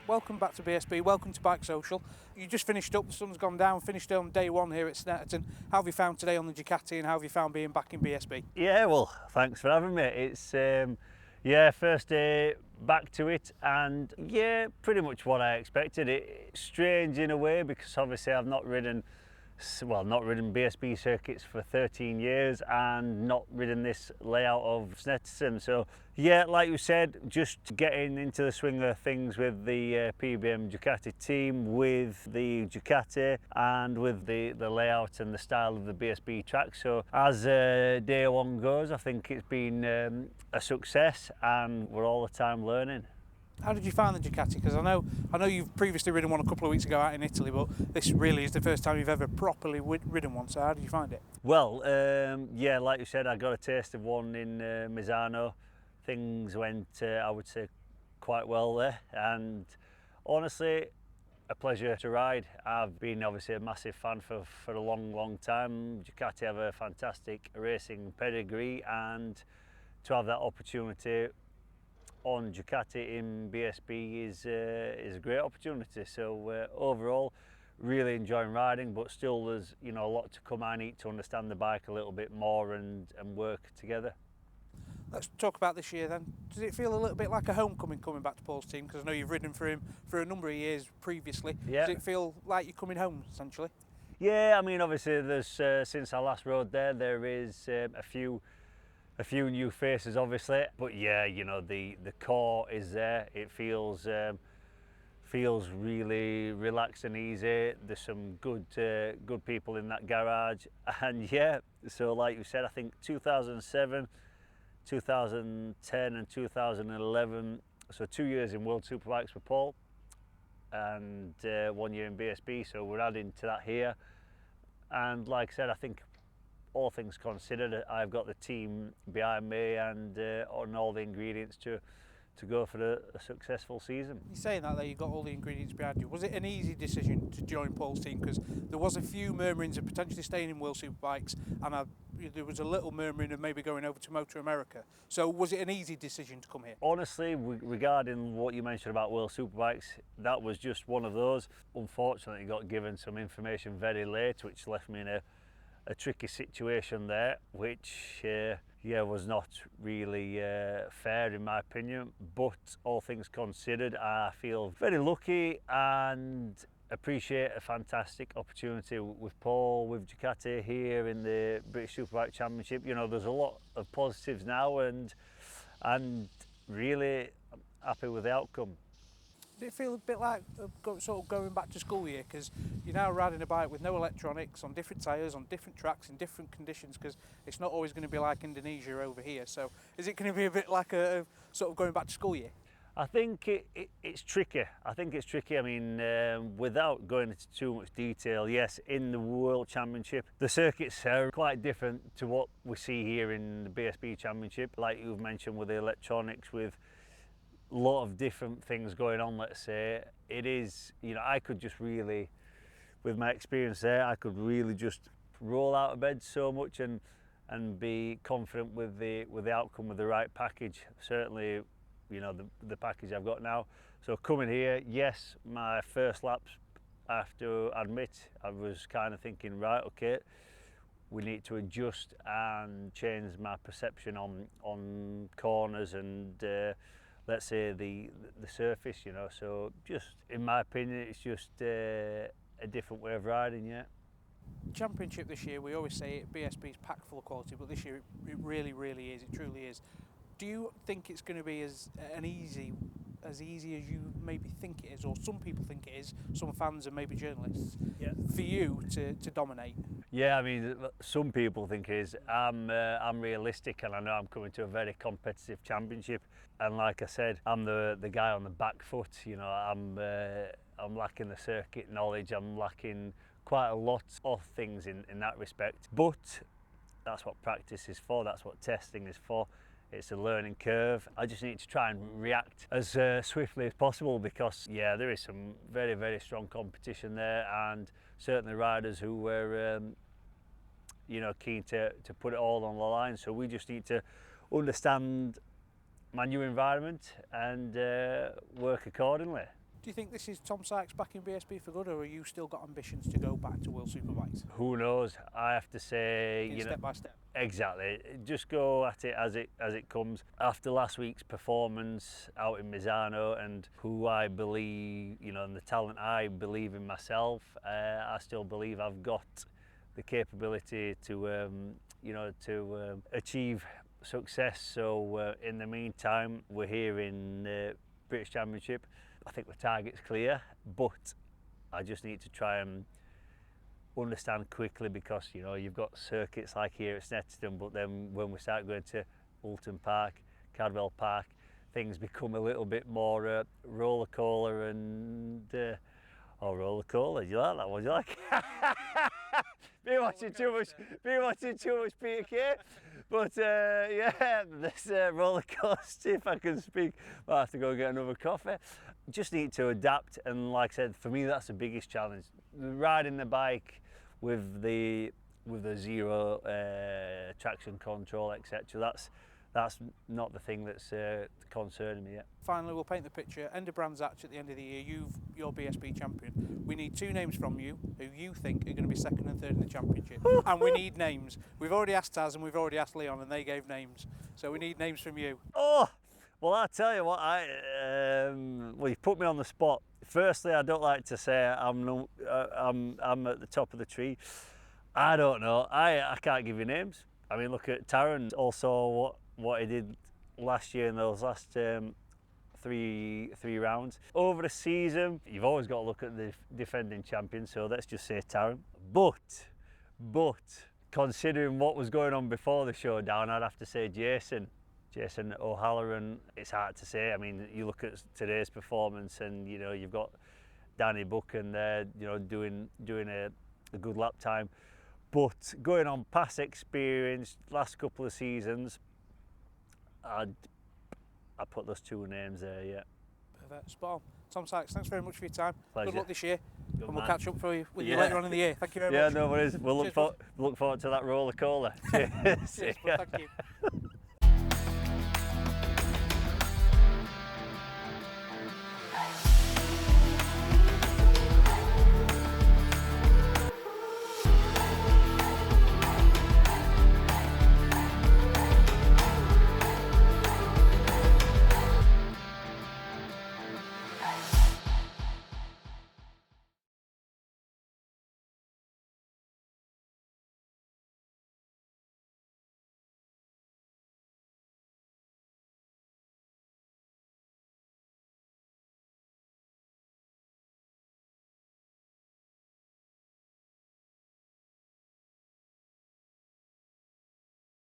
welcome back to BSB, welcome to BikeSocial. You just finished up, the sun's gone down, finished on day one here at Snetterton. How have you found today on the Ducati and how have you found being back in BSB? Yeah, well, thanks for having me. It's, first day back to it, and yeah, pretty much what I expected. It's strange in a way because obviously I've not ridden BSB circuits for 13 years and not ridden this layout of Snetterton. So yeah, like you said, just getting into the swing of things with the PBM Ducati team, with the Ducati and with the layout and the style of the BSB track. So as day one goes, I think it's been a success and we're all the time learning. How did you find the Ducati? Because I know you've previously ridden one a couple of weeks ago out in Italy, but this really is the first time you've ever properly ridden one. So how did you find it? Well, yeah, like you said, I got a taste of one in Misano. Things went, I would say, quite well there, and honestly, a pleasure to ride. I've been obviously a massive fan for a long time. Ducati have a fantastic racing pedigree, and to have that opportunity on Ducati in BSB is a great opportunity. So overall, really enjoying riding, but still there's a lot to come. I need to understand the bike a little bit more and work together. Let's talk about this year then. Does it feel a little bit like a homecoming coming back to Paul's team? Because I know you've ridden for him for a number of years previously. Yeah. Does it feel like you're coming home essentially? Yeah, I mean obviously there's since I last rode there is a few new faces obviously, but yeah, the core is there. It feels really relaxed and easy. There's some good people in that garage, and yeah, so like you said, I think 2007, 2010 and 2011, so 2 years in World Superbikes with Paul and 1 year in BSB, so we're adding to that here. And like I said, I think all things considered, I've got the team behind me and on all the ingredients to go for a successful season. You're saying that there, you've got all the ingredients behind you. Was it an easy decision to join Paul's team? Because there was a few murmurings of potentially staying in World Superbikes, and there was a little murmuring of maybe going over to Motor America. So was it an easy decision to come here? Honestly, regarding what you mentioned about World Superbikes, that was just one of those. Unfortunately, got given some information very late, which left me in a tricky situation there, which was not really fair in my opinion. But all things considered, I feel very lucky and appreciate a fantastic opportunity with Paul, with Ducati here in the British Superbike Championship. There's a lot of positives now, and really happy with the outcome. Did it feel a bit like sort of going back to school here? Because you're now riding a bike with no electronics, on different tyres, on different tracks, in different conditions, because it's not always going to be like Indonesia over here. So is it going to be a bit like a sort of going back to school year? I think it's tricky. I mean, without going into too much detail, yes, in the World Championship, the circuits are quite different to what we see here in the BSB Championship. Like you've mentioned with the electronics, with a lot of different things going on, let's say. It is, I could just really, with my experience there, I could really just roll out of bed so much and be confident with the outcome of the right package. Certainly, the package I've got now. So coming here, yes, my first laps, I have to admit, I was kind of thinking, right, okay, we need to adjust and change my perception on corners and let's say the surface, so just in my opinion it's just a different way of riding. Yeah. Championship this year, we always say BSB is packed full of quality, but this year it really is, it truly is. Do you think it's going to be as easy as you maybe think it is, or some people think it is, some fans and maybe journalists, for you to dominate? Yeah, I mean, some people think it is. I'm realistic, and I know I'm coming to a very competitive championship, and like I said, I'm the guy on the back foot. I'm lacking the circuit knowledge, I'm lacking quite a lot of things in that respect, but that's what practice is for, that's what testing is for. It's a learning curve. I just need to try and react as swiftly as possible, because there is some very strong competition there, and certainly riders who were keen to put it all on the line. So we just need to understand my new environment and work accordingly. Do you think this is Tom Sykes back in BSB for good, or are you still got ambitions to go back to World Superbikes? Who knows? I have to say, Step by step. Exactly. Just go at it as it comes. After last week's performance out in Misano, and who I believe, and the talent I believe in myself, I still believe I've got the capability to, achieve success. So in the meantime, we're here in British Championship. I think the target's clear, but I just need to try and understand quickly, because you've got circuits like here at Snetterton, but then when we start going to Ulton Park, Cadwell Park, things become a little bit more roller cola and roller cola. Do you like that one? Do you like? Been watching too much Peter Kay. But yeah, this roller coaster, if I can speak, I'll have to go get another coffee. Just need to adapt, and like I said, for me that's the biggest challenge. Riding the bike with the zero traction control, etc. That's not the thing that's concerning me yet. Finally, we'll paint the picture. End of Brands Hatch at the end of the year. You're BSB champion. We need 2 names from you who you think are going to be 2nd and 3rd in the championship. And we need names. We've already asked Taz and we've already asked Leon, and they gave names. So we need names from you. Oh, well, I'll tell you what. Well, you put me on the spot. Firstly, I don't like to say I'm at the top of the tree. I don't know. I can't give you names. I mean, look at Taron. Also, what he did last year in those last three rounds. Over the season, you've always got to look at the defending champion, so let's just say Taron. But considering what was going on before the showdown, I'd have to say Jason O'Halloran. It's hard to say. I mean, you look at today's performance, and you've got Danny Buchan there, doing a good lap time. But going on past experience, last couple of seasons, I put those 2 names there, yeah. Perfect. Spot on. Tom Sykes, thanks very much for your time. Pleasure. Good luck this year. Good and we'll man. catch up with you later on in the year. Thank you very much. Yeah, no worries. We'll look forward to that roller cola. Cheers. Cheers, bud. Thank you.